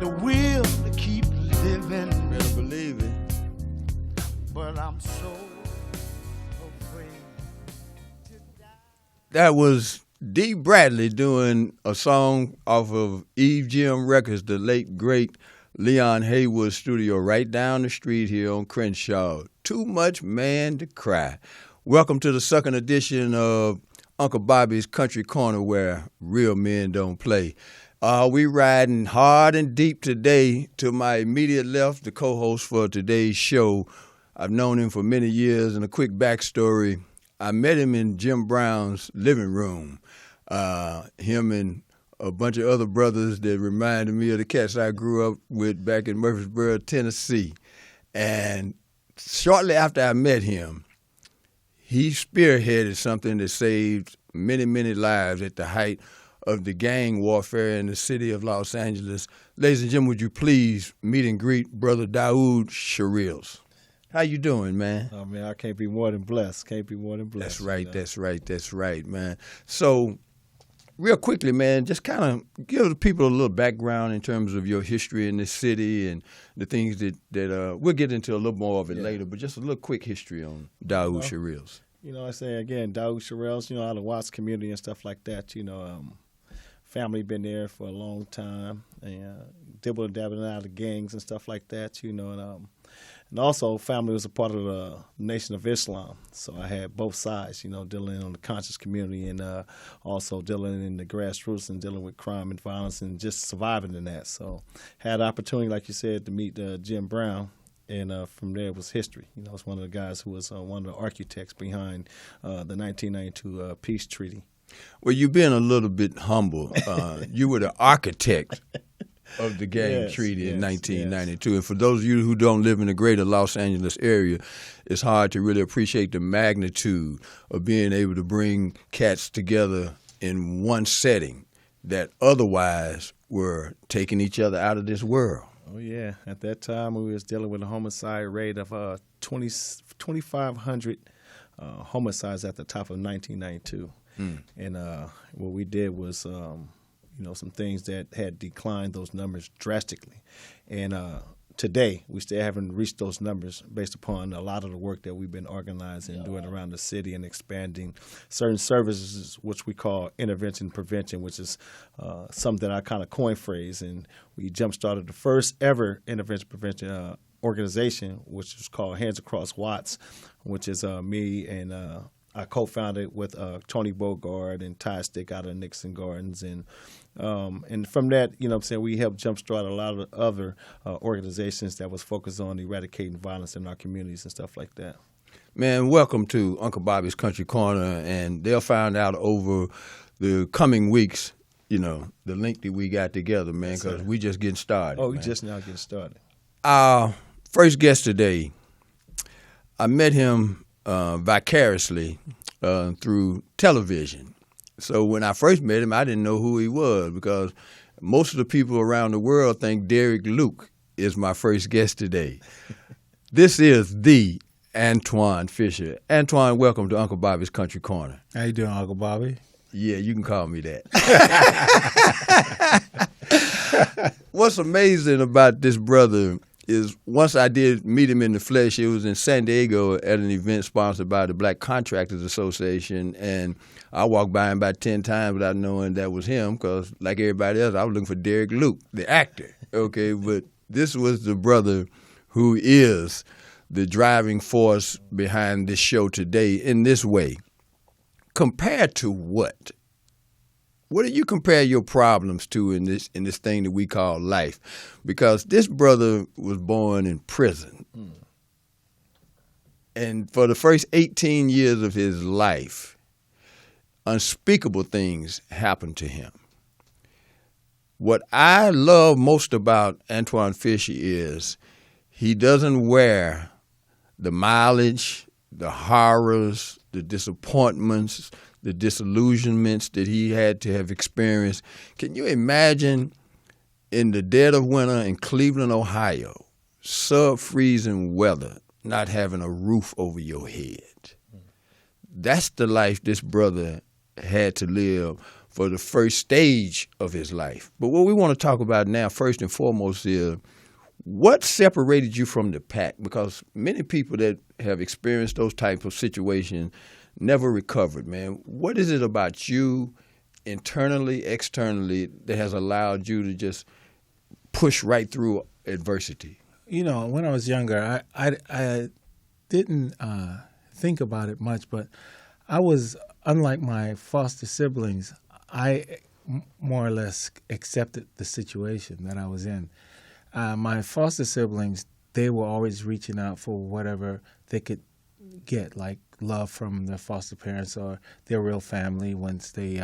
the will to keep living. Better believe it. But I'm so afraid to die. That was D. Bradley doing a song off of Eve Jim Records, the late, great Leon Haywood studio right down the street here on Crenshaw. Too Much Man to Cry. Welcome to the second edition of Uncle Bobby's Country Corner, where real men don't play. We riding hard and deep today. To my immediate left, the co-host for today's show. I've known him for many years, and a quick backstory. I met him in Jim Brown's living room. Him and a bunch of other brothers that reminded me of the cats I grew up with back in Murfreesboro, Tennessee. And shortly after I met him, he spearheaded something that saved many, many lives at the height of the gang warfare in the city of Los Angeles. Ladies and gentlemen, would you please meet and greet Brother Daude Sherrills. How you doing, man? Oh, man, I can't be more than blessed. Can't be more than blessed. That's right, that's right, man. So, real quickly, man, just kind of give the people a little background in terms of your history in this city and the things that we'll get into a little more of it later, but just a little quick history on Daude Sherrills. You know, I say again, Daude Sherrills, out of the Watts community and stuff like that, family been there for a long time, and dabbling out of gangs and stuff like that, and also family was a part of the Nation of Islam. So I had both sides, dealing on the conscious community and also dealing in the grassroots and dealing with crime and violence and just surviving in that. So had the opportunity, like you said, to meet Jim Brown. And from there was history. I was one of the guys who was one of the architects behind the 1992 peace treaty. Well, you've been a little bit humble. You were the architect of the gang treaty in 1992. And for those of you who don't live in the greater Los Angeles area, it's hard to really appreciate the magnitude of being able to bring cats together in one setting that otherwise were taking each other out of this world. Oh, yeah. At that time, we was dealing with a homicide rate of 2,500 homicides at the top of 1992. And what we did was, some things that had declined those numbers drastically. And today, we still haven't reached those numbers based upon a lot of the work that we've been organizing and doing around the city and expanding certain services, which we call intervention prevention, which is something that I kind of coined phrase. And we jump-started the first ever intervention prevention organization, which is called Hands Across Watts, which is me and I co-founded with Tony Bogard and Ty Stick out of Nixon Gardens. And from that, we helped jumpstart a lot of other organizations that was focused on eradicating violence in our communities and stuff like that. Man, welcome to Uncle Bobby's Country Corner, and they'll find out over the coming weeks, the link that we got together, man, because we just getting started. Oh, we just now getting started. Our first guest today, I met him vicariously through television. So when I first met him, I didn't know who he was because most of the people around the world think Derek Luke is my first guest today. This is the ANTWONE Fisher. ANTWONE, welcome to Uncle Bobby's Country Corner. How you doing, Uncle Bobby? Yeah, you can call me that. What's amazing about this brother is once I did meet him in the flesh, it was in San Diego at an event sponsored by the Black Contractors Association, and I walked by him about 10 times without knowing that was him because, like everybody else, I was looking for Derek Luke, the actor, okay? But this was the brother who is the driving force behind this show today in this way. Compared to what? What do you compare your problems to in this thing that we call life? Because this brother was born in prison. And for the first 18 years of his life, unspeakable things happened to him. What I love most about ANTWONE Fisher is he doesn't wear the mileage, the horrors, the disappointments, the disillusionments that he had to have experienced. Can you imagine in the dead of winter in Cleveland, Ohio, sub-freezing weather, not having a roof over your head? That's the life this brother had to live for the first stage of his life. But what we want to talk about now, first and foremost, is what separated you from the pack? Because many people that have experienced those types of situations never recovered, man. What is it about you internally, externally, that has allowed you to just push right through adversity? You know, when I was younger, I didn't think about it much, but I was, unlike my foster siblings, I more or less accepted the situation that I was in. My foster siblings, they were always reaching out for whatever they could get, like love from their foster parents or their real family once they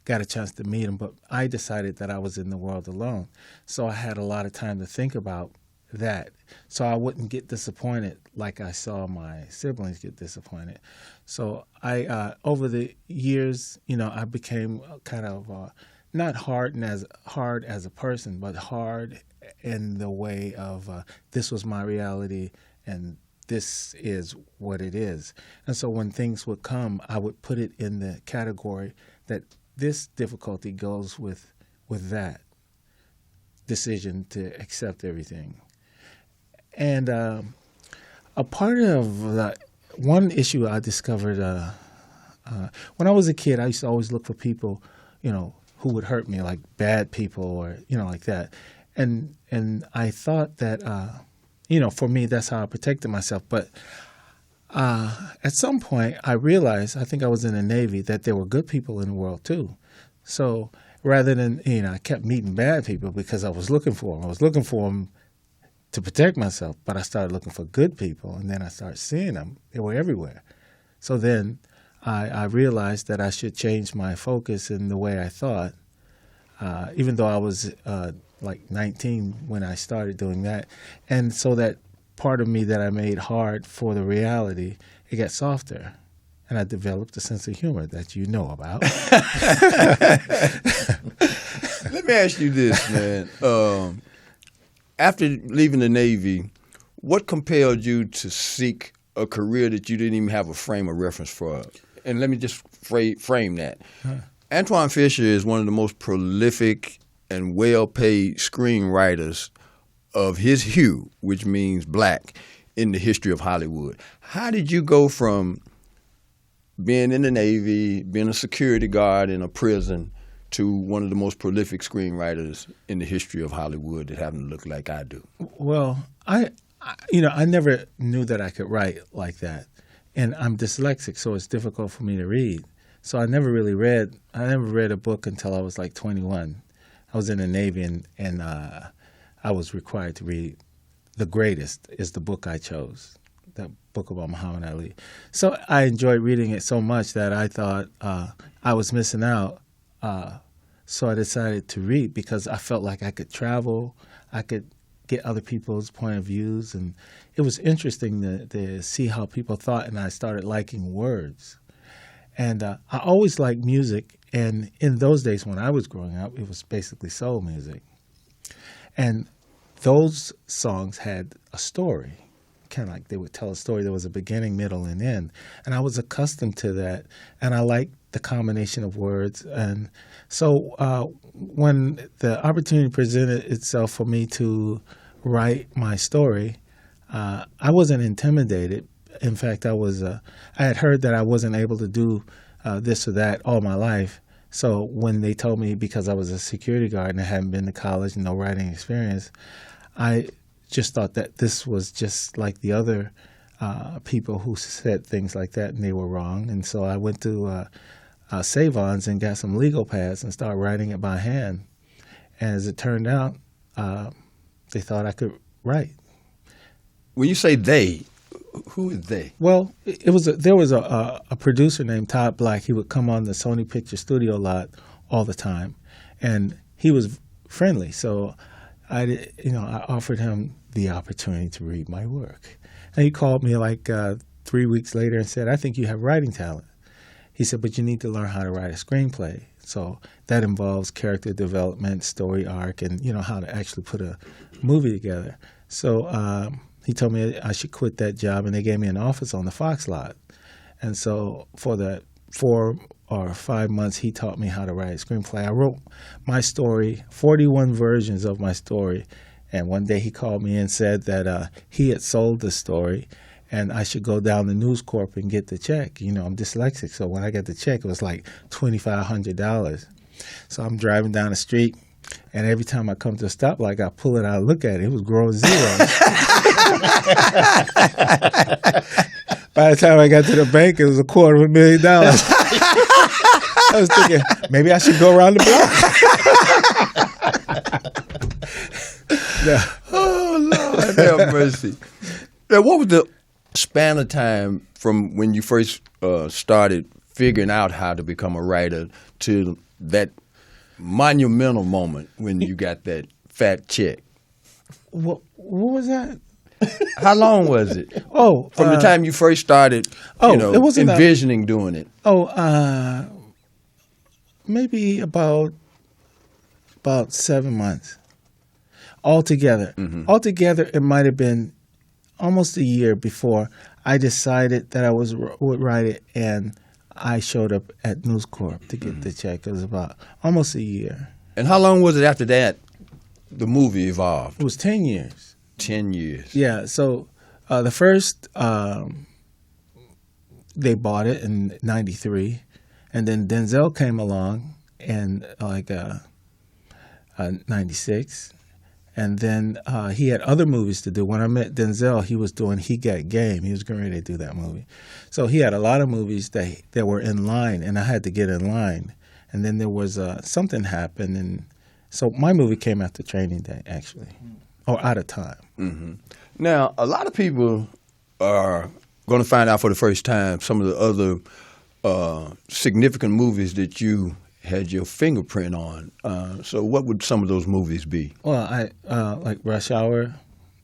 got a chance to meet them. But I decided that I was in the world alone. So I had a lot of time to think about that. So I wouldn't get disappointed like I saw my siblings get disappointed. So I, over the years, you know, I became kind of not hard as a person, but hard in the way of this was my reality and this is what it is. And so when things would come, I would put it in the category that this difficulty goes with that decision to accept everything. And a part of that, one issue I discovered when I was a kid, I used to always look for people, you know, who would hurt me, like bad people or, you know, like that. And I thought that, you know, for me, that's how I protected myself. But at some point, I realized, I think I was in the Navy, that there were good people in the world, too. So rather than, you know, I kept meeting bad people because I was looking for them. I was looking for them to protect myself, but I started looking for good people, and then I started seeing them. They were everywhere. So then I realized that I should change my focus in the way I thought, even though I was like 19 when I started doing that. And so that part of me that I made hard for the reality, it got softer. And I developed a sense of humor that you know about. Let me ask you this, man. After leaving the Navy, what compelled you to seek a career that you didn't even have a frame of reference for? And let me just frame that. Antwone Fisher is one of the most prolific and well-paid screenwriters of his hue, which means black, in the history of Hollywood. How did you go from being in the Navy, being a security guard in a prison, to one of the most prolific screenwriters in the history of Hollywood that happen to look like I do? Well, I never knew that I could write like that. And I'm dyslexic, so it's difficult for me to read. So I never read a book until I was like 21. I was in the Navy, and I was required to read The Greatest is the book I chose, that book about Muhammad Ali. So I enjoyed reading it so much that I thought I was missing out. So I decided to read because I felt like I could travel, I could get other people's point of views, and it was interesting to see how people thought, and I started liking words. And I always liked music, and in those days when I was growing up, it was basically soul music. And those songs had a story, kind of like they would tell a story. There was a beginning, middle, and end. And I was accustomed to that, and I liked the combination of words. And so when the opportunity presented itself for me to write my story, I wasn't intimidated. In fact, I had heard that I wasn't able to do this or that all my life. So when they told me, because I was a security guard and I hadn't been to college, no writing experience, I just thought that this was just like the other people who said things like that, and they were wrong. And so I went to Save-Ons and got some legal pads and started writing it by hand. And as it turned out, they thought I could write. When you say they, who is they? Well, there was a producer named Todd Black. He would come on the Sony Picture Studio lot all the time, and he was friendly. So I offered him the opportunity to read my work. And he called me like 3 weeks later and said, "I think you have writing talent." He said, "But you need to learn how to write a screenplay." So that involves character development, story arc, and how to actually put a movie together. So he told me I should quit that job, and they gave me an office on the Fox lot. And so for the 4 or 5 months, he taught me how to write a screenplay. I wrote my story, 41 versions of my story, and one day he called me and said that he had sold the story and I should go down to News Corp and get the check. You know, I'm dyslexic, so when I got the check, it was like $2,500. So I'm driving down the street, and every time I come to a stoplight, I pull it out and look at it. It was growing zero. By the time I got to the bank, it was $250,000. I was thinking, maybe I should go around the block. Yeah. Oh, Lord, have mercy. Now, what was the span of time from when you first started figuring out how to become a writer to that monumental moment when you got that fat check? What was that? How long was it? Oh, From the time you first started, it wasn't envisioning doing it. Maybe about 7 months altogether. Mm-hmm. Altogether, it might have been almost a year before I decided that I would write it, and I showed up at News Corp to get the check. It was about almost a year. And how long was it after that the movie evolved? It was 10 years. 10 years. Yeah, so the first, they bought it in 93, and then Denzel came along in 96, and then he had other movies to do. When I met Denzel, he was doing He Got Game. He was getting ready to do that movie. So he had a lot of movies that were in line, and I had to get in line. And then there was something happened, and so my movie came after Training Day, actually, or Out of Time. Mm-hmm. Now, a lot of people are going to find out for the first time some of the other significant movies that you had your fingerprint on. So what would some of those movies be? Well, I like Rush Hour,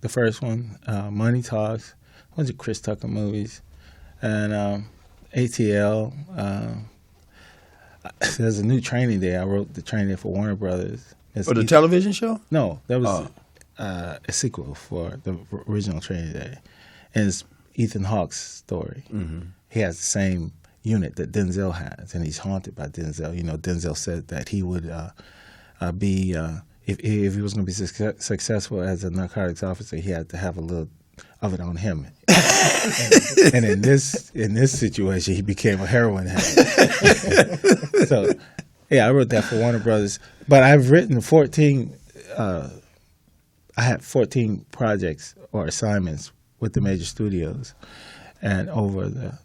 the first one, Money Talks, a bunch of Chris Tucker movies, and ATL. There's a new Training Day. I wrote the Training Day for Warner Brothers. The television show? No, that was a sequel for the original Training Day. And it's Ethan Hawke's story. Mm-hmm. He has the same unit that Denzel has, and he's haunted by Denzel. You know, Denzel said that he would be, if he was going to be successful as a narcotics officer, he had to have a little of it on him. and in this situation, he became a heroin head. So, yeah, I wrote that for Warner Brothers. But I've written 14. I had 14 projects or assignments with the major studios, and over the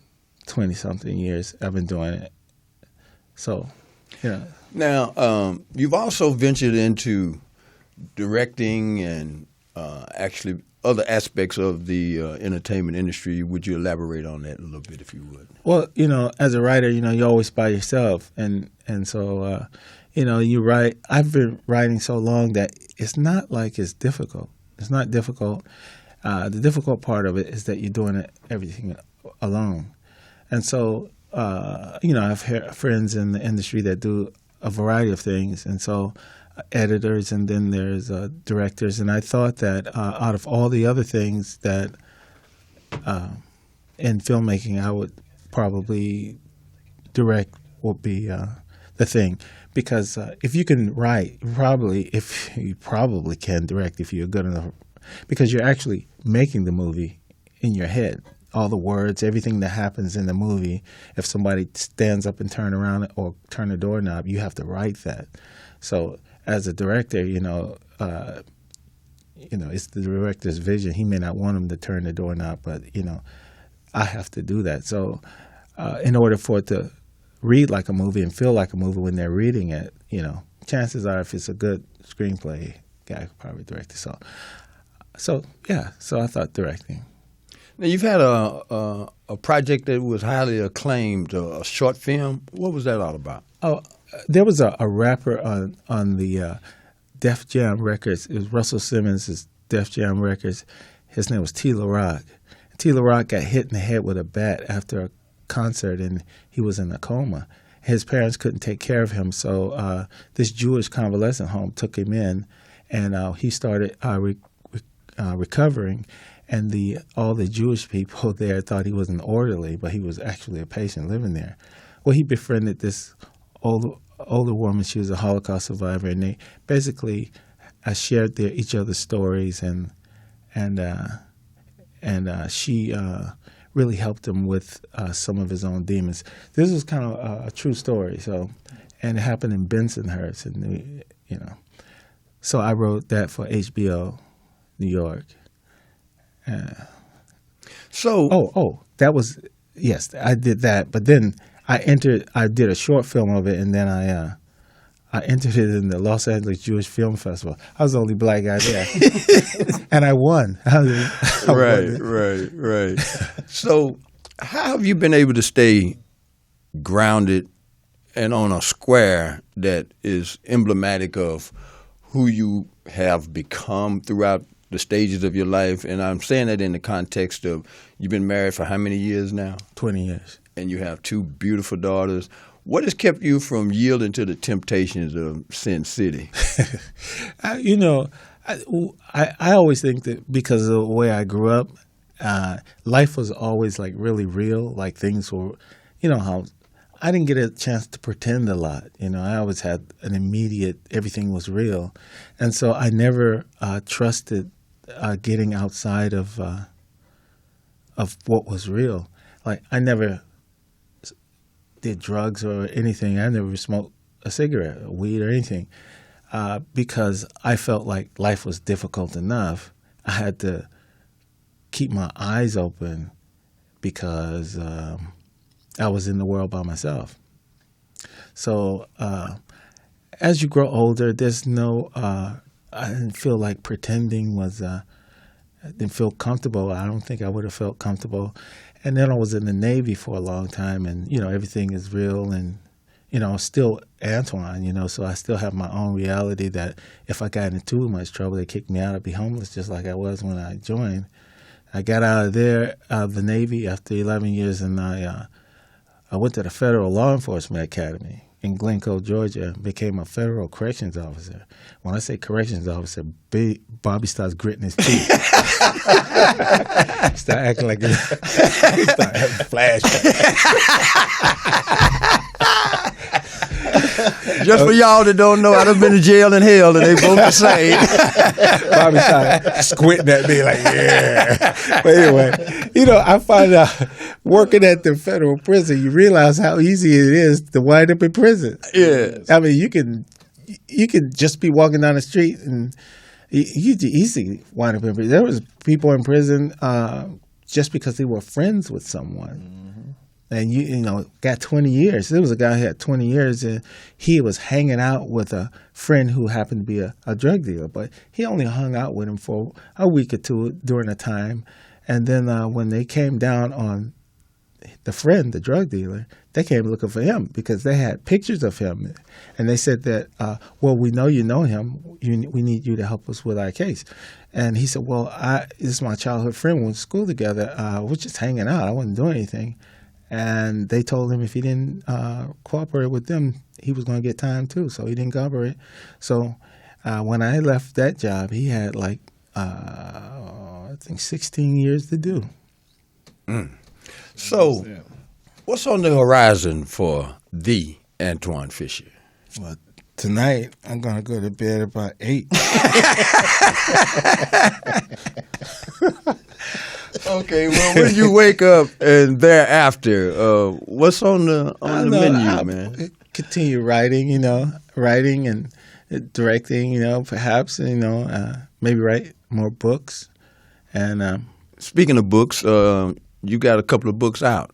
20-something years, I've been doing it. So, yeah. Now, you've also ventured into directing and actually other aspects of the entertainment industry. Would you elaborate on that a little bit, if you would? Well, you know, as a writer, you know, you're always by yourself, and so, you know, you write. I've been writing so long that it's not like it's difficult. It's not difficult. The difficult part of it is that you're doing everything alone. And so, you know, I've had friends in the industry that do a variety of things, and so editors, and then there's directors. And I thought that out of all the other things that in filmmaking I would probably direct would be the thing. Because if you can write, you probably can direct if you're good enough. Because you're actually making the movie in your head. All the words, everything that happens in the movie. If somebody stands up and turn around or turn a doorknob, you have to write that. So as a director, you know, it's the director's vision. He may not want him to turn the doorknob, but you know, I have to do that. So in order for it to read like a movie and feel like a movie when they're reading it, you know, chances are if it's a good screenplay, guy could probably direct it. So I thought directing. Now, you've had a project that was highly acclaimed, a short film. What was that all about? Oh, there was a rapper on the Def Jam Records. It was Russell Simmons' Def Jam Records. His name was T. La Rock. T. La Rock got hit in the head with a bat after a concert, and he was in a coma. His parents couldn't take care of him, so this Jewish convalescent home took him in, and he started recovering. And all the Jewish people there thought he was an orderly, but he was actually a patient living there. he befriended this older woman. She was a Holocaust survivor, and they basically shared each other's stories, and she really helped him with some of his own demons. This was kind of a true story, and it happened in Bensonhurst, and so I wrote that for HBO New York. That was, yes, I did that, but then I did a short film of it, and then I entered it in the Los Angeles Jewish Film Festival. I was the only black guy there, and I won. Right. So how have you been able to stay grounded and on a square that is emblematic of who you have become throughout the stages of your life? And I'm saying that in the context of you've been married for how many years now? 20 years. And you have 2 beautiful daughters. What has kept you from yielding to the temptations of Sin City? I always think that because of the way I grew up, life was always like really real. Like things were, how I didn't get a chance to pretend a lot. I always had an immediate, everything was real. And so I never trusted getting outside of what was real. Like I never did drugs or anything. I never smoked a cigarette or weed or anything because I felt like life was difficult enough. I had to keep my eyes open because I was in the world by myself. So as you grow older, there's no I didn't feel like pretending was I didn't feel comfortable. I don't think I would have felt comfortable. And then I was in the Navy for a long time, and everything is real, and still ANTWONE, so I still have my own reality that if I got into too much trouble, they kicked me out, I'd be homeless just like I was when I joined. I got out of there, the Navy, after 11 years, and I went to the Federal Law Enforcement Academy in Glencoe, Georgia, became a federal corrections officer. When I say corrections officer, Bobby starts gritting his teeth. Start acting like he start having flashbacks. Just for y'all that don't know, I'd have been to jail and hell, and they both the same. Bobby started squinting at me like, yeah. But anyway, I find out working at the federal prison, you realize how easy it is to wind up in prison. Yes. I mean, you can just be walking down the street and you easily wind up in prison. There was people in prison just because they were friends with someone. Mm-hmm. And got 20 years. There was a guy who had 20 years, and he was hanging out with a friend who happened to be a drug dealer. But he only hung out with him for a week or two during the time. And then when they came down on the friend, the drug dealer, they came looking for him because they had pictures of him. And they said that, well, we know you know him. We need you to help us with our case. And he said, well, this is my childhood friend. We went to school together. We're just hanging out. I wasn't doing anything. And they told him if he didn't cooperate with them, he was going to get time too. So he didn't cooperate. So when I left that job, he had I think 16 years to do. Mm. So what's on the horizon for the ANTWONE Fisher? Well, tonight I'm going to go to bed about 8. Okay, well, when you wake up and thereafter, what's on the menu, I'll man? Continue writing, writing and directing, perhaps, maybe write more books. And speaking of books, you got a couple of books out.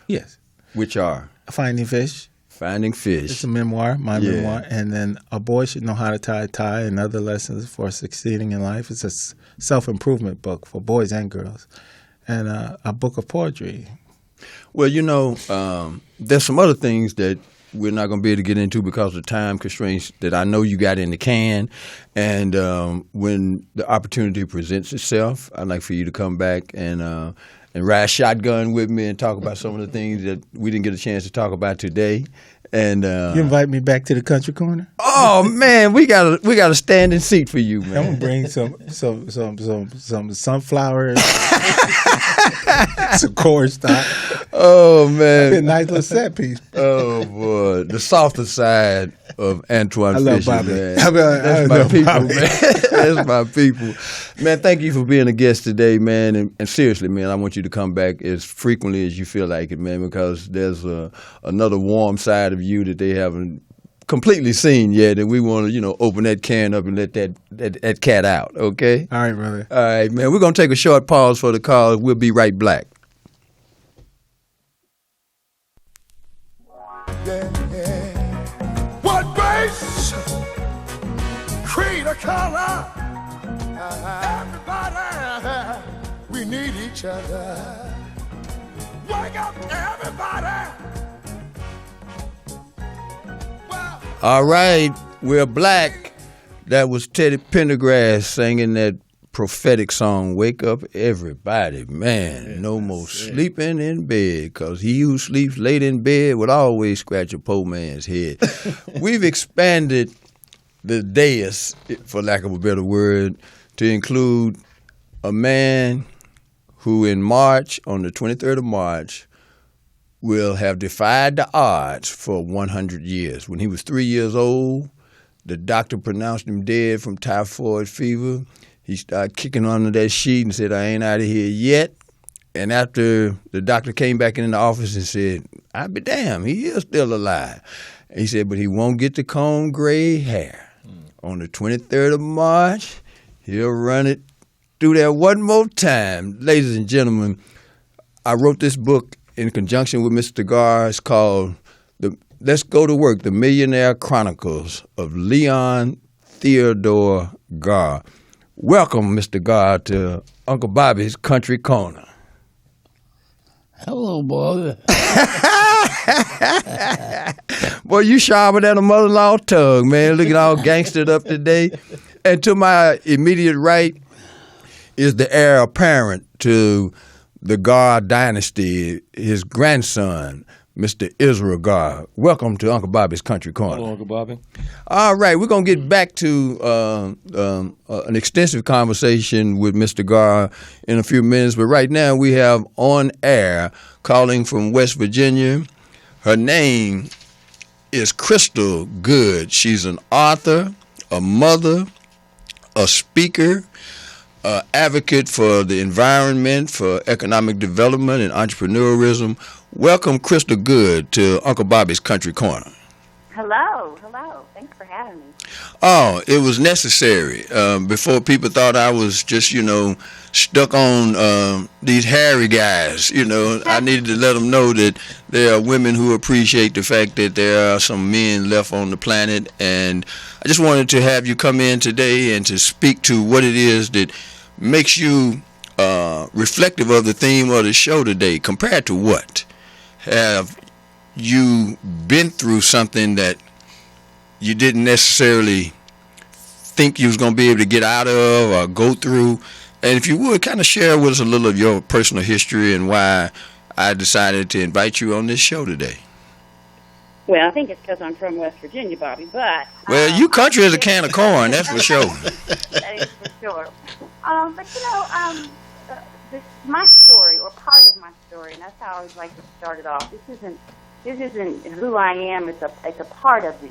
Yes. Which are? Finding Fish. Finding Fish. It's a memoir, my memoir. And then A Boy Should Know How to Tie a Tie and Other Lessons for Succeeding in Life. It's a self-improvement book for boys and girls. And a book of poetry. Well, there's some other things that we're not going to be able to get into because of time constraints that I know you got in the can. And when the opportunity presents itself, I'd like for you to come back and ride shotgun with me and talk about some of the things that we didn't get a chance to talk about today. And you invite me back to the country corner? oh man, we got a standing seat for you, man. I'm gonna bring some sunflowers, some corn stock. Oh man, A nice little set piece. oh boy, the softer side of Antoine I love Fisher, Bobby. man. I That's my love people, Bobby. man. That's my people, man. Thank you for being a guest today, man. And seriously, man, I want you to come back as frequently as you feel like it, man, because there's another warm side of you that they haven't completely seen yet, and we want to, open that can up and let that cat out. Okay. All right, brother. All right, man. We're gonna take a short pause for the call. We'll be right back. What race, creed, or color? Everybody, we need each other. Wake up, everybody. All right, we're black. That was Teddy Pendergrass singing that prophetic song, Wake Up Everybody. Man, no more sleeping in bed, because he who sleeps late in bed would always scratch a poor man's head. We've expanded the dais, for lack of a better word, to include a man who in March, on the 23rd of March, will have defied the odds for 100 years. When he was 3 years old, the doctor pronounced him dead from typhoid fever. He started kicking under that sheet and said, I ain't out of here yet. And after the doctor came back in the office and said, I'll be damned, he is still alive. And he said, but he won't get the comb gray hair. On the 23rd of March, he'll run it through there one more time. Ladies and gentlemen, I wrote this book in conjunction with Mr. Garr. It's called Let's Go to Work, The Millionaire Chronicles of Leon Theodore Garr. Welcome, Mr. Garr, to Uncle Bobby's Country Corner. Hello, boy. Boy, you sharper than a mother-in-law tongue, man. Looking all gangstered up today. And to my immediate right is the heir apparent to the Garr dynasty, his grandson, Mr. Israel Garr. Welcome to Uncle Bobby's Country Corner. Hello, Uncle Bobby. All right, we're going to get back to an extensive conversation with Mr. Garr in a few minutes, but right now we have on air, calling from West Virginia. Her name is Crystal Good. She's an author, a mother, a speaker, advocate for the environment, for economic development and entrepreneurism. Welcome, Crystal Good, to Uncle Bobby's Country Corner. Hello. Thanks for having me. Oh, it was necessary. Before people thought I was just, stuck on these hairy guys. I needed to let them know that there are women who appreciate the fact that there are some men left on the planet. And I just wanted to have you come in today and to speak to what it is that makes you reflective of the theme of the show today. Compared to what? Have you been through something that you didn't necessarily think you was going to be able to get out of or go through? And if you would, kind of share with us a little of your personal history and why I decided to invite you on this show today. Well, I think it's because I'm from West Virginia, Bobby, but... Well, you country as a can of corn, that's for sure. That is for sure. My story, or part of my story, and that's how I always like to start it off. This isn't who I am. It's a part of me.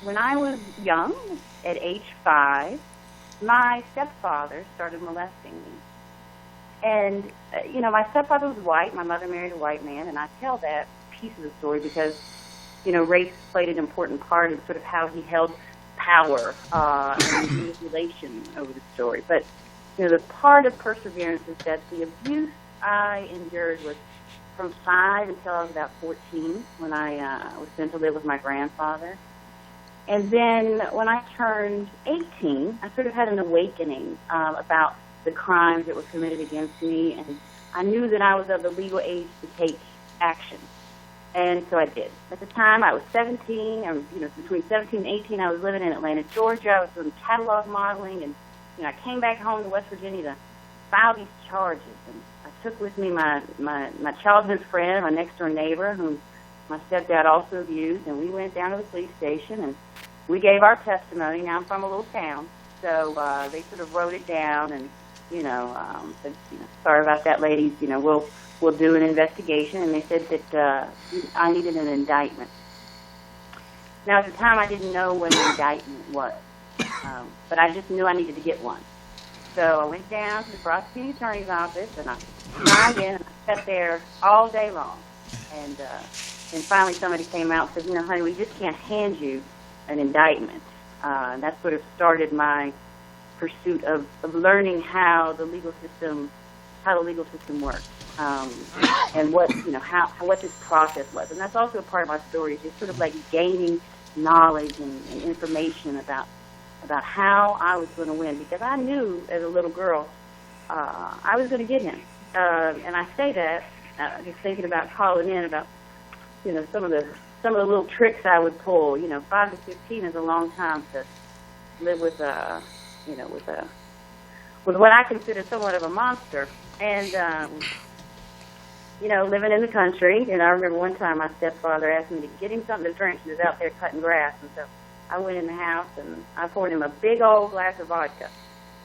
When I was young, at age 5, my stepfather started molesting me. And my stepfather was white. My mother married a white man, and I tell that piece of the story because race played an important part in sort of how he held power and manipulation over the story. But the part of perseverance is that the abuse I endured was from 5 until I was about 14, when I was sent to live with my grandfather. And then when I turned 18, I sort of had an awakening about the crimes that were committed against me, and I knew that I was of the legal age to take action. And so I did. At the time, I was 17. I was, between 17 and 18, I was living in Atlanta, Georgia. I was doing catalog modeling, and I came back home to West Virginia to file these charges. And I took with me my childhood friend, my next door neighbor, whom my stepdad also abused, and we went down to the police station, and we gave our testimony. Now, I'm from a little town, so they sort of wrote it down, and, said, sorry about that, ladies, we'll do an investigation, and they said that I needed an indictment. Now, at the time, I didn't know what an indictment was, but I just knew I needed to get one. So I went down to the prosecuting attorney's office, and I signed in, and I sat there all day long. And finally somebody came out and said, honey, we just can't hand you an indictment. And that sort of started my pursuit of learning how the legal system works, and what this process was. And that's also a part of my story, is just sort of like gaining knowledge and information about how I was going to win, because I knew as a little girl I was going to get him. And I say that just thinking about calling in about some of the little tricks I would pull. 5 to 15 is a long time to live with what I consider somewhat of a monster. And living in the country. And I remember one time my stepfather asked me to get him something to drink. He was out there cutting grass, and so I went in the house and I poured him a big old glass of vodka.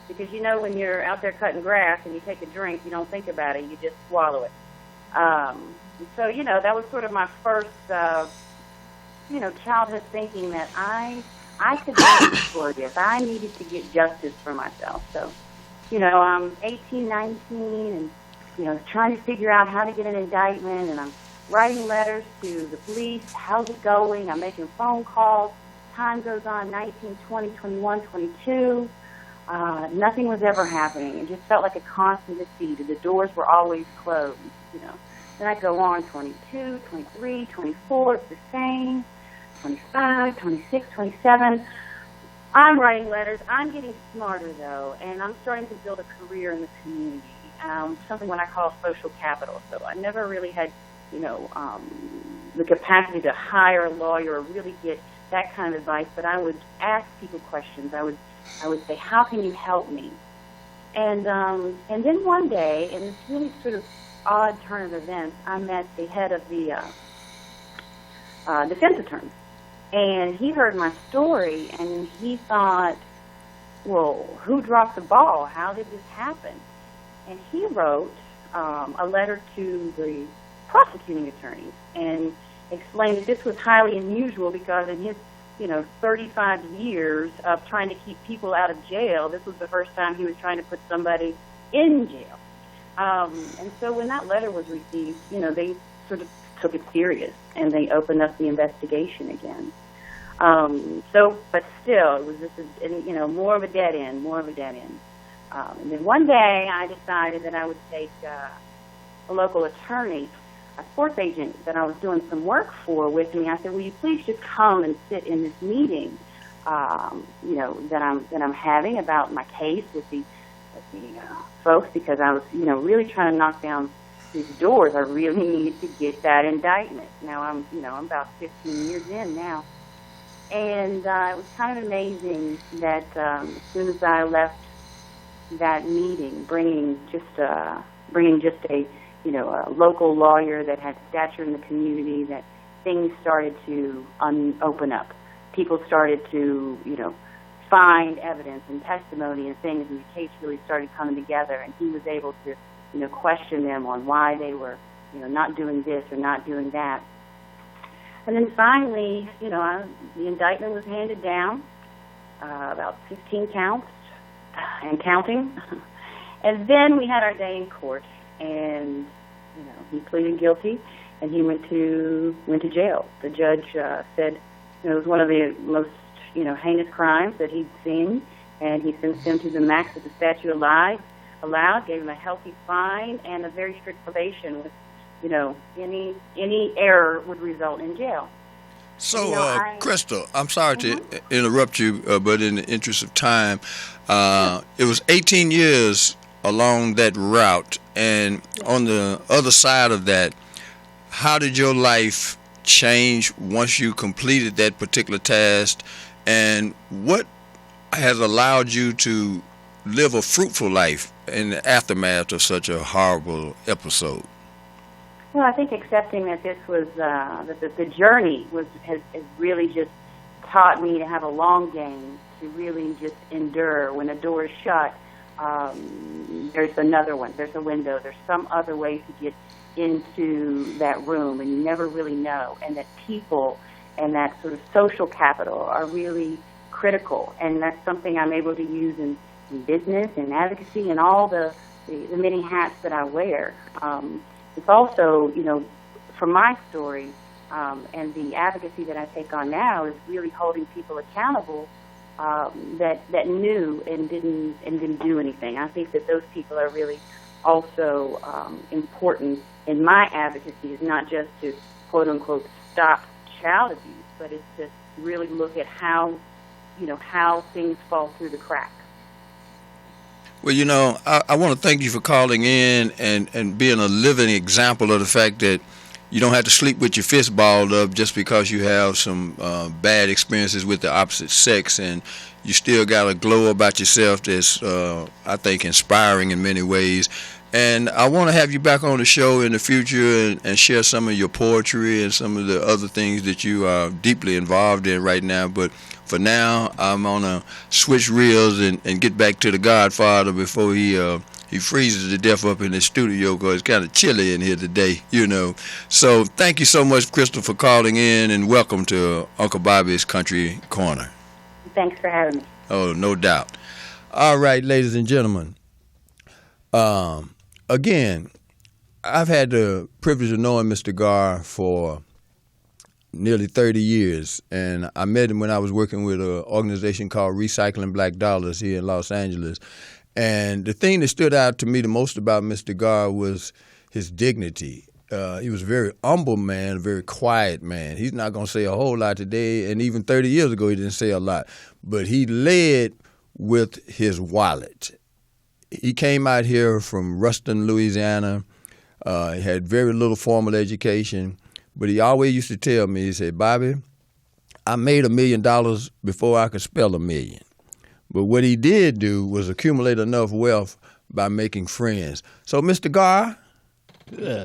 Because when you're out there cutting grass and you take a drink, you don't think about it, you just swallow it. So, that was sort of my first, childhood thinking that I could be victorious. I needed to get justice for myself. So, I'm 18, 19, and, trying to figure out how to get an indictment, and I'm writing letters to the police. How's it going? I'm making phone calls. Time goes on, 19, 20, 21, 22. Nothing was ever happening. It just felt like a constant defeat. The doors were always closed, Then I go on 22, 23, 24, it's the same, 25, 26, 27. I'm writing letters. I'm getting smarter, though, and I'm starting to build a career in the community, something what I call social capital. So I never really had, the capacity to hire a lawyer or really get that kind of advice, but I would ask people questions. I would say, how can you help me? And then one day, in this really sort of odd turn of events, I met the head of the defense attorney. And he heard my story, and he thought, well, who dropped the ball? How did this happen? And he wrote a letter to the prosecuting attorneys and explained that this was highly unusual because in his 35 years of trying to keep people out of jail, this was the first time he was trying to put somebody in jail. And so when that letter was received, they sort of took it serious, and they opened up the investigation again. But still, it was just, more of a dead end. And then one day, I decided that I would take a local attorney, a sports agent that I was doing some work for, with me. I said, will you please just come and sit in this meeting, that I'm having about my case with the folks, because I was, really trying to knock down these doors. I really needed to get that indictment. Now I'm about 15 years in now. And it was kind of amazing that as soon as I left that meeting, bringing just a local lawyer that had stature in the community, that things started to open up. People started to, find evidence and testimony and things, and the case really started coming together, and he was able to, question them on why they were, not doing this or not doing that. And then finally, the indictment was handed down, about 15 counts and counting. And then we had our day in court, and he pleaded guilty, and he went to jail. The judge said it was one of the most heinous crimes that he'd seen, and he sentenced him to the max of the statute allowed, gave him a healthy fine and a very strict probation with, any error would result in jail. So, Crystal, I'm sorry to interrupt you, but in the interest of time, it was 18 years along that route, and on the other side of that, how did your life change once you completed that particular task, and what has allowed you to live a fruitful life in the aftermath of such a horrible episode? Well, I think accepting that this was that the journey has really just taught me to have a long game, to really just endure. When a door is shut, there's another one. There's a window. There's some other way to get into that room, and you never really know. And that people and that sort of social capital are really critical, and that's something I'm able to use in business and advocacy and all the many hats that I wear. It's also, from my story and the advocacy that I take on now is really holding people accountable that knew and didn't do anything. I think that those people are really also important in my advocacy. Is not just to quote unquote stop child abuse, but it's to really look at how things fall through the cracks. Well, I want to thank you for calling in and being a living example of the fact that you don't have to sleep with your fist balled up just because you have some bad experiences with the opposite sex, and you still got a glow about yourself that's, I think, inspiring in many ways. And I want to have you back on the show in the future and share some of your poetry and some of the other things that you are deeply involved in right now. But for now, I'm going to switch reels and get back to the Godfather before he freezes to death up in the studio, because it's kind of chilly in here today, So thank you so much, Crystal, for calling in, and welcome to Uncle Bobby's Country Corner. Thanks for having me. Oh, no doubt. All right, ladies and gentlemen. Again, I've had the privilege of knowing Mr. Garr for nearly 30 years, and I met him when I was working with an organization called Recycling Black Dollars here in Los Angeles. And the thing that stood out to me the most about Mr. Garr was his dignity. He was a very humble man, a very quiet man. He's not going to say a whole lot today, and even 30 years ago he didn't say a lot. But he led with his wallet. He came out here from Ruston, Louisiana. He had very little formal education, but he always used to tell me, he said, Bobby, I made $1 million before I could spell $1 million. But what he did do was accumulate enough wealth by making friends. So, Mr. Garr,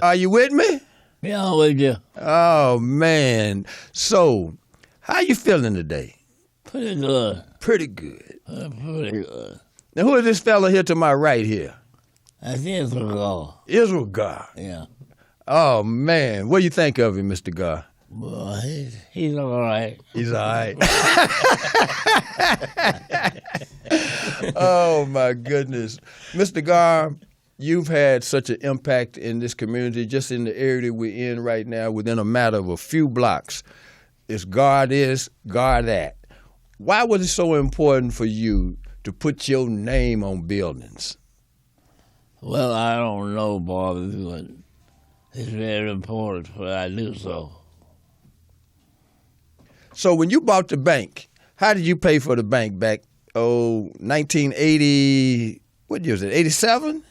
are you with me? Yeah, I'm with you. Oh, man. So, how you feeling today? Pretty good. Pretty good. Pretty good. Now, who is this fella here to my right here? That's Israel Garr. Israel Garr. Yeah. Oh, man. What do you think of him, Mr. Garr? Well, he's all right. He's all right. Oh, my goodness. Mr. Garr, you've had such an impact in this community, just in the area that we're in right now, within a matter of a few blocks. It's Garr this, Garr that. Why was it so important for you to put your name on buildings? Well, I don't know, Bobby, but it's very important for I do so. So when you bought the bank, how did you pay for the bank back, 1980, what year was it, 87?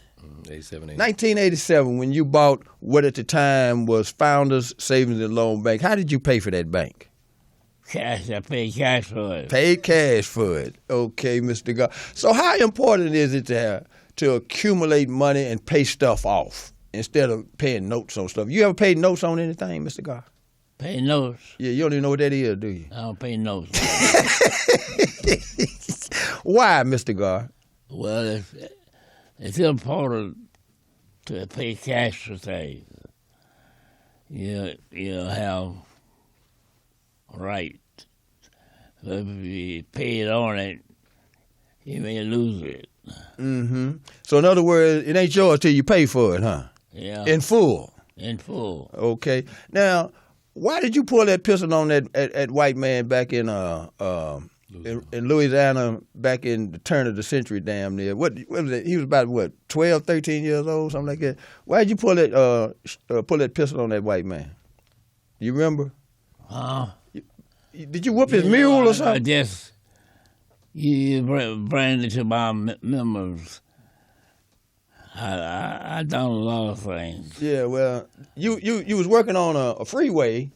87, 1987, when you bought what at the time was Founders Savings and Loan Bank. How did you pay for that bank? Cash, I paid cash for it. Paid cash for it. Okay, Mr. Garr. So how important is it to accumulate money and pay stuff off instead of paying notes on stuff? You ever paid notes on anything, Mr. Garr? Pay notes? Yeah, you don't even know what that is, do you? I don't pay notes. Why, Mr. Garr? Well, it's important to pay cash for things. You have right. If you pay it on it, you may lose it. Mm-hmm. So in other words, it ain't yours till you pay for it, huh? Yeah. In full. In full. Okay. Now, why did you pull that pistol on that white man back in Louisiana back in the turn of the century, damn near? What was it? He was about 12, 13 years old, something like that. Why did you pull that pistol on that white man? You remember? Did you whoop his mule or something? I just you bring it to my memories. I done a lot of things. Yeah, well, you was working on a freeway,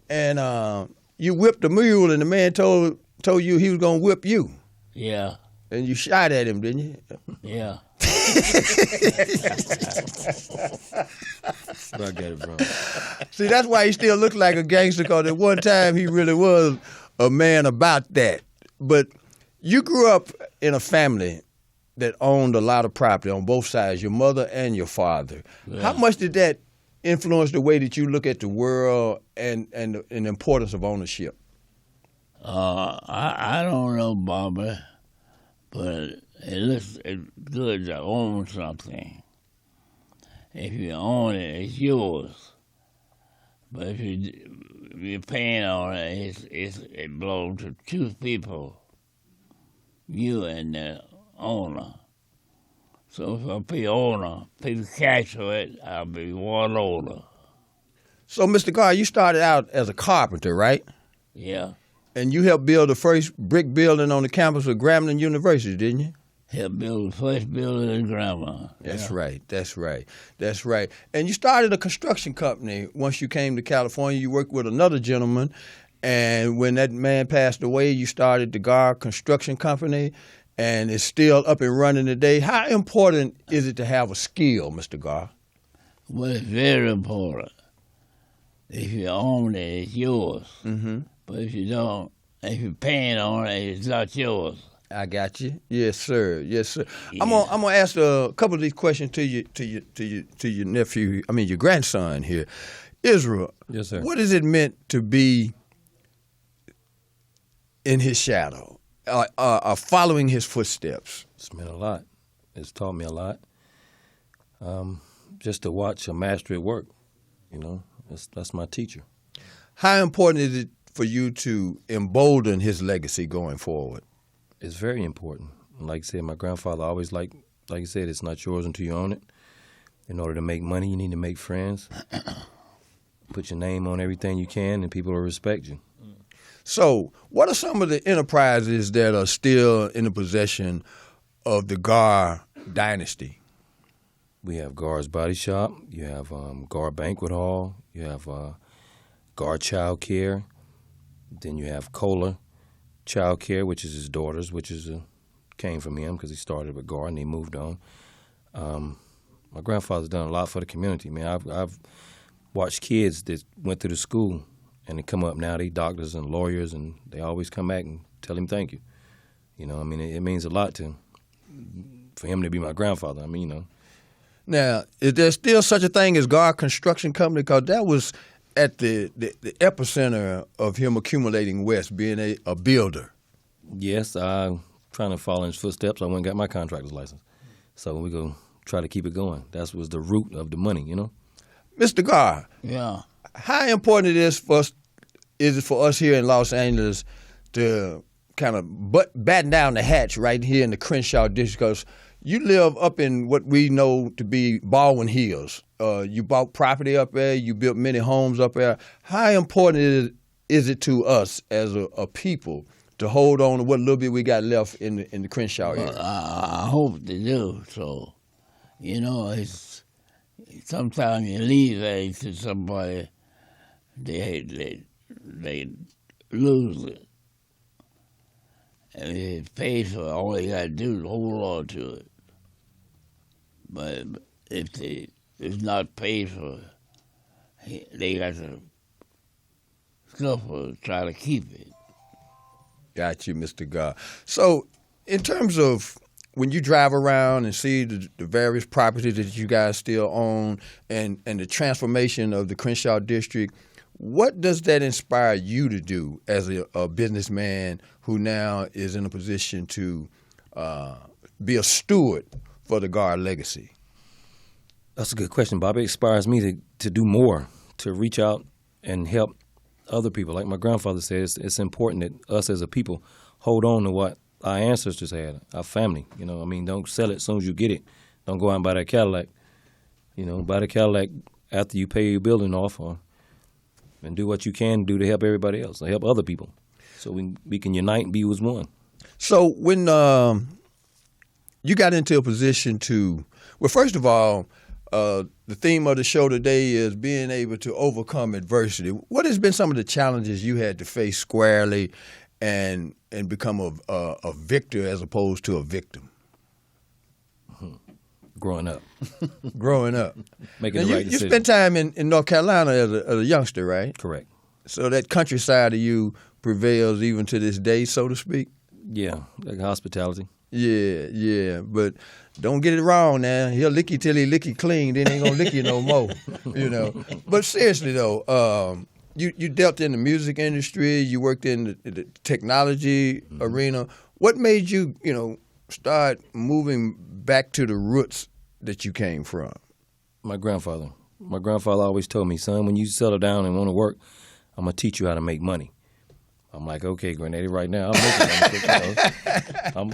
and you whipped the mule, and the man told you he was gonna whip you. Yeah. And you shot at him, didn't you? Yeah. Where I get it from. See, that's why he still looks like a gangster, because at one time he really was a man about that. But you grew up in a family that owned a lot of property on both sides, your mother and your father. Yeah. How much did that influence the way that you look at the world and the importance of ownership? I don't know, Bobby, but it looks good to own something. If you own it, it's yours. But if you're paying on it, it belongs to two people, you and the owner. So if I pay the cash for it, I'll be one owner. So, Mr. Garr, you started out as a carpenter, right? Yeah. And you helped build the first brick building on the campus of Grambling University, didn't you? Helped build the first building in Grandma. That's right. And you started a construction company once you came to California. You worked with another gentleman, and when that man passed away, you started the Garr Construction Company, and it's still up and running today. How important is it to have a skill, Mr. Garr? Well, it's very important. If you own it, it's yours. Mm-hmm. But if you don't, if you're paying on it, it's not yours. I got you. Yes, sir. Yes, sir. Yeah. I'm gonna ask a couple of these questions to your nephew. I mean, your grandson here, Israel. Yes, sir. What has it meant to be in his shadow, following his footsteps? It's meant a lot. It's taught me a lot. Just to watch a master at work, that's my teacher. How important is it for you to embolden his legacy going forward? It's very important. Like I said, my grandfather always like you said, it's not yours until you own it. In order to make money, you need to make friends. Put your name on everything you can, and people will respect you. So, what are some of the enterprises that are still in the possession of the Garr dynasty? We have Garr's Body Shop. You have Garr Banquet Hall. You have Garr Child Care. Then you have Kohler Child Care, which is his daughter's, which came from him because he started with Garr and he moved on. My grandfather's done a lot for the community. Man, I've watched kids that went through the school and they come up now, they doctors and lawyers, and they always come back and tell him thank you. It means a lot for him to be my grandfather. Now, is there still such a thing as Garr Construction Company? Because that was at the epicenter of him accumulating West, being a builder. Yes, I'm trying to follow in his footsteps. I went and got my contractor's license. So we're going to try to keep it going. That was the root of the money, Mr. Garr, Yeah. how important is it for us here in Los Angeles to kind of batten down the hatch right here in the Crenshaw district? Because you live up in what we know to be Baldwin Hills. You bought property up there. You built many homes up there. How important is it to us as a people to hold on to what little bit we got left in the Crenshaw area? Well, I hope they do. So, it's sometimes you leave that to somebody, they lose it. And if it's paid for, all you got to do is hold on to it. But if it's not paid for, they got to suffer to try to keep it. Got you, Mr. Garr. So, in terms of when you drive around and see the various properties that you guys still own and the transformation of the Crenshaw district, what does that inspire you to do as a businessman who now is in a position to be a steward for the Garr legacy? That's a good question, Bobby. It inspires me to do more, to reach out and help other people. Like my grandfather said, it's important that us as a people hold on to what our ancestors had, our family. Don't sell it as soon as you get it. Don't go out and buy that Cadillac. Buy the Cadillac after you pay your building off, and do what you can do to help everybody else, to help other people, so we can unite and be as one. So when you got into a position to, well, first of all, the theme of the show today is being able to overcome adversity. What has been some of the challenges you had to face squarely and become a victor as opposed to a victim? growing up, growing up. making Now, the right you decision. spent time in North Carolina as a youngster, right? Correct. So that countryside of you prevails even to this day, so to speak? Yeah, like hospitality. Yeah. But don't get it wrong now. He'll lick you till he lick you clean, then he ain't gonna lick you no more. But seriously though, you dealt in the music industry, you worked in the technology arena. What made you, start moving back to the roots that you came from? My grandfather. My grandfather always told me, son, when you settle down and want to work, I'm going to teach you how to make money. I'm like, okay, Grenady, right now I'm making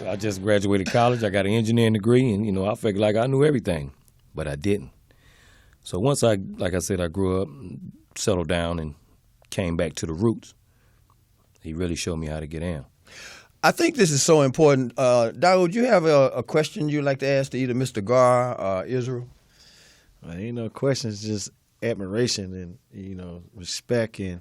I just graduated college. I got an engineering degree, and, I figured like I knew everything, but I didn't. So once like I said, I grew up, settled down, and came back to the roots, he really showed me how to get in. I think this is so important. Daude, you have a question you'd like to ask to either Mr. Garr or Israel? Well, ain't no question. It's just admiration and, respect. And,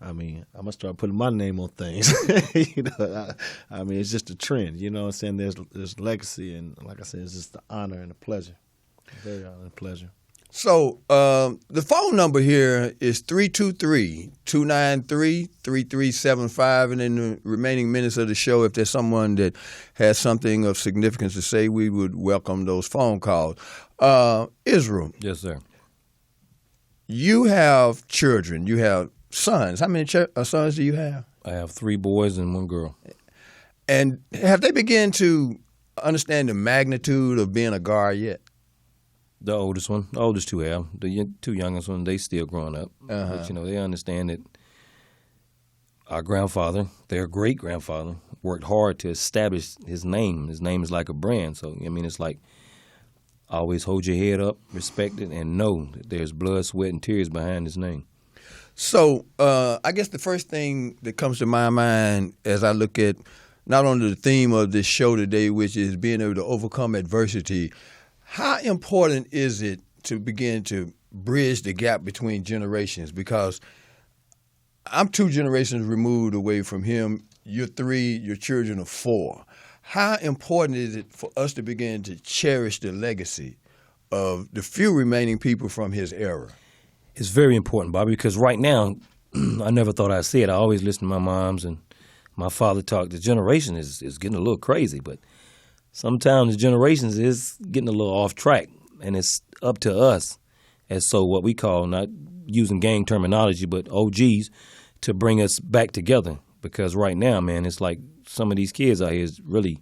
I'm going to start putting my name on things. It's just a trend. You know what I'm saying? There's legacy. And like I said, it's just an honor and a pleasure. Very honor and pleasure. So the phone number here is 323-293-3375, and in the remaining minutes of the show, if there's someone that has something of significance to say, we would welcome those phone calls. Israel. Yes, sir. You have children. You have sons. How many sons do you have? I have 3 boys and 1 girl. And have they begun to understand the magnitude of being a Garr yet? The oldest 2 have. The 2 youngest ones, they still growing up. But, they understand that our grandfather, their great-grandfather, worked hard to establish his name. His name is like a brand. So, it's like always hold your head up, respect it, and know that there's blood, sweat, and tears behind his name. So I guess the first thing that comes to my mind as I look at not only the theme of this show today, which is being able to overcome adversity, how important is it to begin to bridge the gap between generations? Because I'm 2 generations removed away from him. You're 3, your children are 4. How important is it for us to begin to cherish the legacy of the few remaining people from his era? It's very important, Bobby, because right now, I never thought I'd say it. I always listen to my moms and my father talk. The generation is getting a little crazy, but sometimes the generations is getting a little off track, and it's up to us as what we call, not using gang terminology, but OGs, to bring us back together. Because right now, man, it's like some of these kids out here is really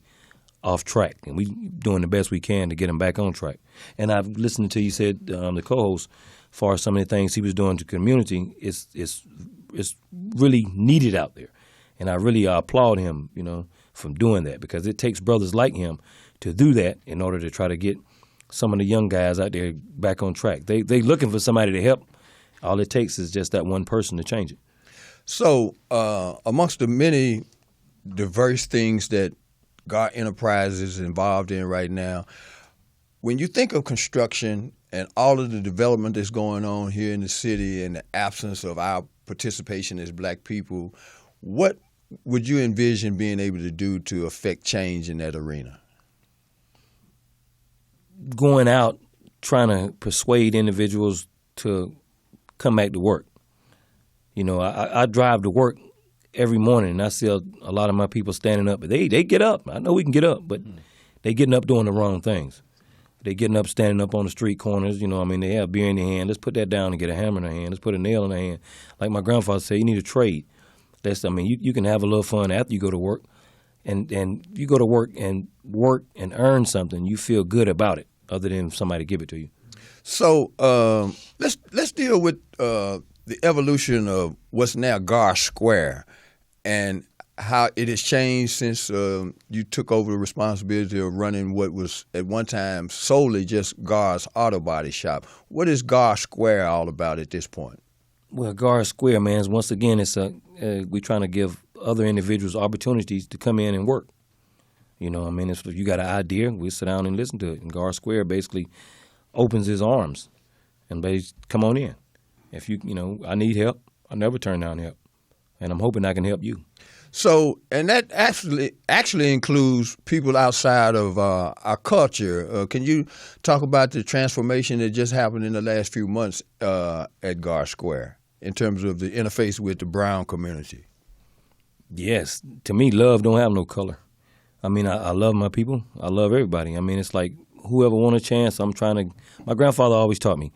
off track, and we doing the best we can to get them back on track. And I've listened to you said, the co-host, as far as some of the things he was doing to the community, it's really needed out there. And I really applaud him, from doing that, because it takes brothers like him to do that in order to try to get some of the young guys out there back on track. They looking for somebody to help. All it takes is just that one person to change it. So amongst the many diverse things that Garr Enterprises is involved in right now, when you think of construction and all of the development that's going on here in the city and the absence of our participation as black people, what would you envision being able to do to affect change in that arena? Going out, trying to persuade individuals to come back to work. I drive to work every morning, and I see a lot of my people standing up. But they get up. I know we can get up, but they getting up doing the wrong things. They getting up, standing up on the street corners. They have beer in their hand. Let's put that down and get a hammer in their hand. Let's put a nail in their hand. Like my grandfather said, you need a trade. You can have a little fun after you go to work, and you go to work and earn something. You feel good about it, other than somebody give it to you. So let's deal with the evolution of what's now Garr Square and how it has changed since you took over the responsibility of running what was at one time solely just Garr's auto body shop. What is Garr Square all about at this point? Well, Garr Square, man, once again, we're trying to give other individuals opportunities to come in and work. If you got an idea, we sit down and listen to it. And Garr Square basically opens his arms and come on in. If I need help, I never turn down help. And I'm hoping I can help you. So, and that actually includes people outside of our culture. Can you talk about the transformation that just happened in the last few months at Garr Square in terms of the interface with the brown community? Yes. To me, love don't have no color. I mean, I love my people. I love everybody. I mean, it's like whoever want a chance, my grandfather always taught me,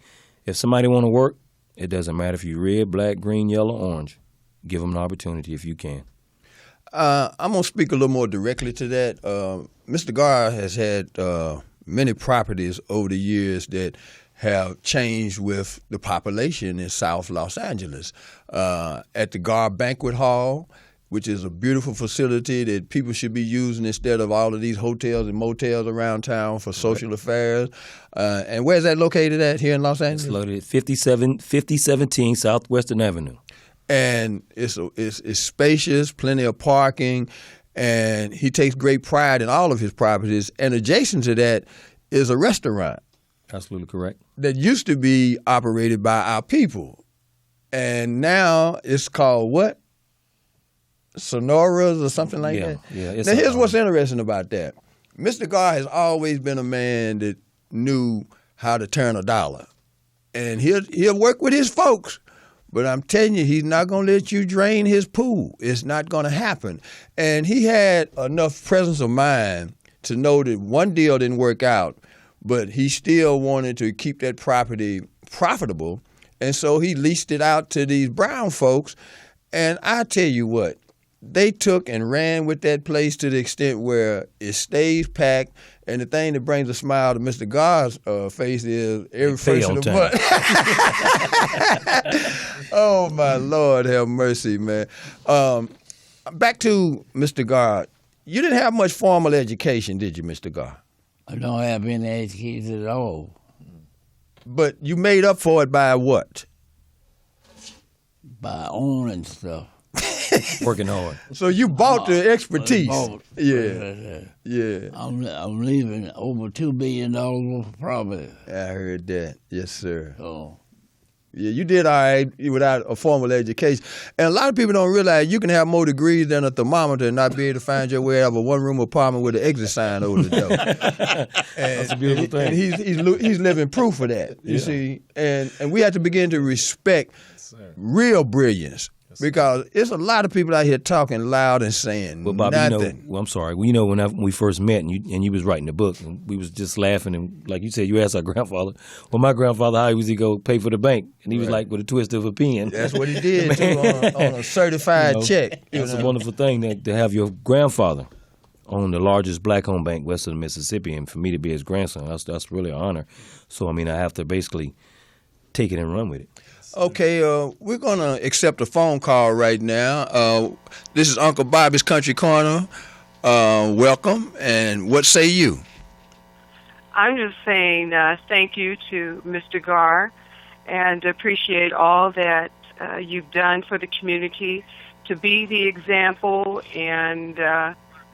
if somebody want to work, it doesn't matter if you're red, black, green, yellow, orange. Give them an opportunity if you can. I'm going to speak a little more directly to that. Mr. Garr has had many properties over the years that have changed with the population in South Los Angeles. At the Garr Banquet Hall, which is a beautiful facility that people should be using instead of all of these hotels and motels around town for social affairs. And where's that located at here in Los Angeles? It's located at 5017 Southwestern Avenue. And it's spacious, plenty of parking, and he takes great pride in all of his properties. And adjacent to that is a restaurant. Absolutely correct. That used to be operated by our people. And now it's called what? Sonoras or something like that? Yeah. Now, here's what's interesting about that. Mr. Garr has always been a man that knew how to turn a dollar. And he'll work with his folks. But I'm telling you, he's not going to let you drain his pool. It's not going to happen. And he had enough presence of mind to know that one deal didn't work out, but he still wanted to keep that property profitable. And so he leased it out to these brown folks. And I tell you what, they took and ran with that place to the extent where it stays packed. And the thing that brings a smile to Mr. Garr's face is every first of the month. Oh, my Lord, have mercy, man. Back to Mr. Garr. You didn't have much formal education, did you, Mr. Garr? I don't have any education at all. But you made up for it by what? By owning stuff. Working hard. So you bought the expertise. Yeah. Yeah. I'm leaving over $2 billion worth of property. I heard that. Yes, sir. So, Yeah, you did all right without a formal education. And a lot of people don't realize you can have more degrees than a thermometer and not be able to find your way out of a one-room apartment with an exit sign over the door. That's a beautiful thing. And he's living proof of that, you see. And we have to begin to respect real brilliance. Because it's a lot of people out here talking loud and saying Bobby, nothing. I'm sorry. Well, when we first met and you was writing the book, and we was just laughing, and like you said, you asked our grandfather, well, my grandfather, how was he go pay for the bank? And he was like, with a twist of a pen. That's what he did, too, on a certified check. It's a wonderful thing to have your grandfather own the largest black-owned bank west of the Mississippi, and for me to be his grandson, that's really an honor. So, I mean, I have to basically take it and run with it. Okay, we're going to accept a phone call right now. This is Uncle Bobby's Country Corner. Welcome, and what say you? I'm just saying thank you to Mr. Garr and appreciate all that you've done for the community to be the example, and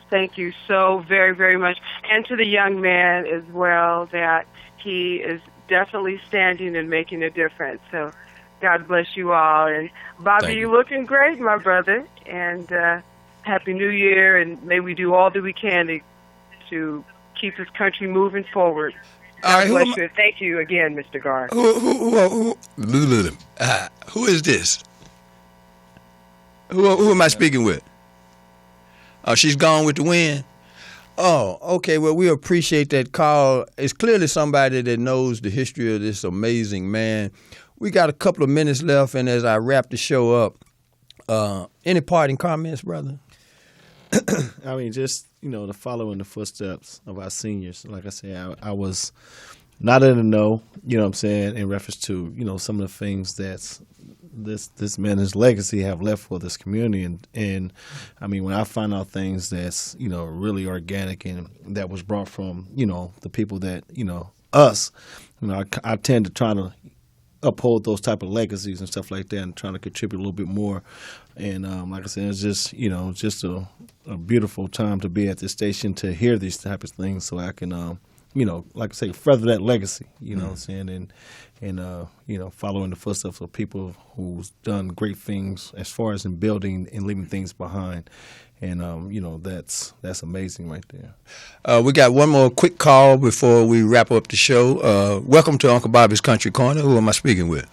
thank you so very, very much. And to the young man as well, that he is definitely standing and making a difference. So God bless you all. And Bobby, you're looking great, my brother. And Happy New Year, and may we do all that we can to keep this country moving forward. God bless you. Thank you again, Mr. Garr. Who is this? Who am I speaking with? Oh, she's gone with the wind? Oh, okay. Well, we appreciate that call. It's clearly somebody that knows the history of this amazing man. We got a couple of minutes left, and as I wrap the show up, any parting comments, brother? I mean, just, to follow in the footsteps of our seniors. Like I said, I was not in the know, what I'm saying, in reference to, some of the things that this man, his legacy have left for this community. And I mean, when I find out things that's, really organic and that was brought from, the people that, us, I tend to try to uphold those type of legacies and stuff like that, and trying to contribute a little bit more. And like I said, it's just just a beautiful time to be at this station to hear these type of things, so I can like I say, further that legacy. You know what I'm saying, and following the footsteps of people who's done great things as far as in building and leaving things behind. And that's amazing right there. We got one more quick call before we wrap up the show. Welcome to Uncle Bobby's Country Corner. Who am I speaking with?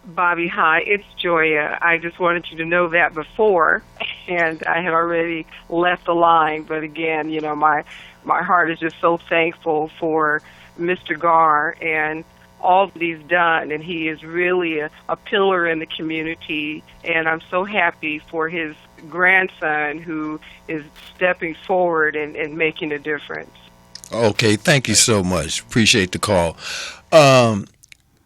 Bobby, hi, it's Joya. I just wanted you to know that before, and I had already left the line. But again, my heart is just so thankful for Mr. Garr and all that he's done, and he is really a pillar in the community, and I'm so happy for his grandson who is stepping forward and making a difference. Okay, thank you so much. Appreciate the call.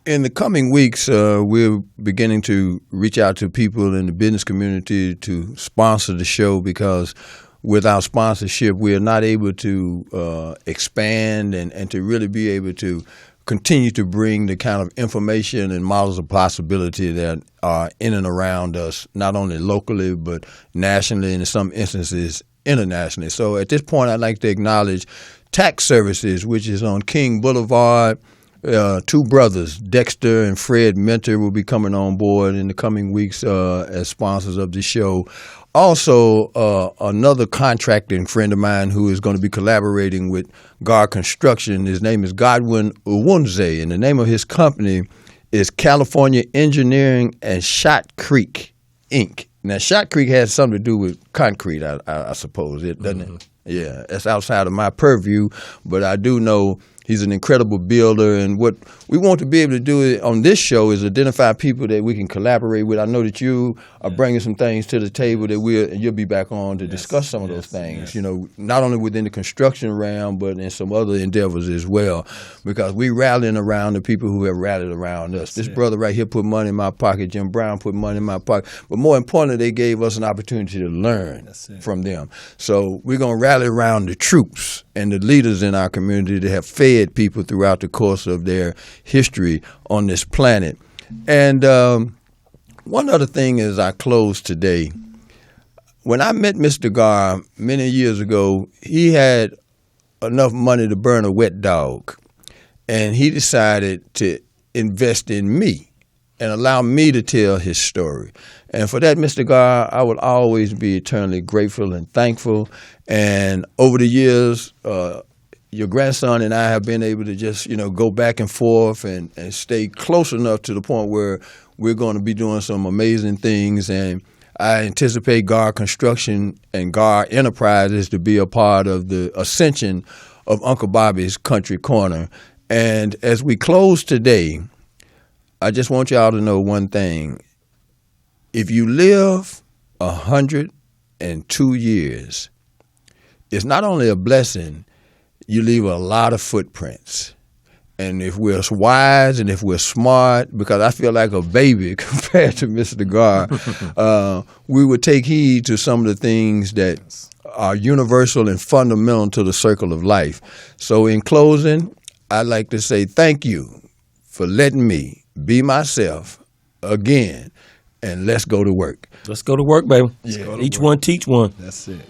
In the coming weeks, we're beginning to reach out to people in the business community to sponsor the show, because without sponsorship, we are not able to expand and to really be able to continue to bring the kind of information and models of possibility that are in and around us, not only locally, but nationally, and in some instances, internationally. So at this point, I'd like to acknowledge Tax Services, which is on King Boulevard. Two brothers, Dexter and Fred Mentor, will be coming on board in the coming weeks as sponsors of the show. Also, another contracting friend of mine who is going to be collaborating with Garr Construction. His name is Godwin Uwunze, and the name of his company is California Engineering and Shot Creek, Inc. Now, Shot Creek has something to do with concrete, I suppose, doesn't it? Yeah, that's outside of my purview, but I do know he's an incredible builder, and what we want to be able to do on this show is identify people that we can collaborate with. I know that you are bringing some things to the table that you'll be back on to discuss some of those things, not only within the construction realm, but in some other endeavors as well, because we rallying around the people who have rallied around us. This brother right here put money in my pocket. Jim Brown put money in my pocket. But more importantly, they gave us an opportunity to learn from them. So we're going to rally around the troops and the leaders in our community that have fed people throughout the course of their history on this planet. And one other thing as I close today, when I met Mr. Garr many years ago, he had enough money to burn a wet dog, and he decided to invest in me and allow me to tell his story. And for that, Mr. Garr, I will always be eternally grateful and thankful. And over the years, your grandson and I have been able to just, go back and forth and stay close enough to the point where we're going to be doing some amazing things. And I anticipate Garr Construction and Garr Enterprises to be a part of the ascension of Uncle Bobby's Country Corner. And as we close today, I just want y'all to know one thing. If you live 102 years, it's not only a blessing, you leave a lot of footprints. And if we're wise and if we're smart, because I feel like a baby compared to Mr. Garr, we would take heed to some of the things that are universal and fundamental to the circle of life. So in closing, I'd like to say thank you for letting me be myself again, and let's go to work. Let's go to work, baby. Yeah. Each one teach one. That's it.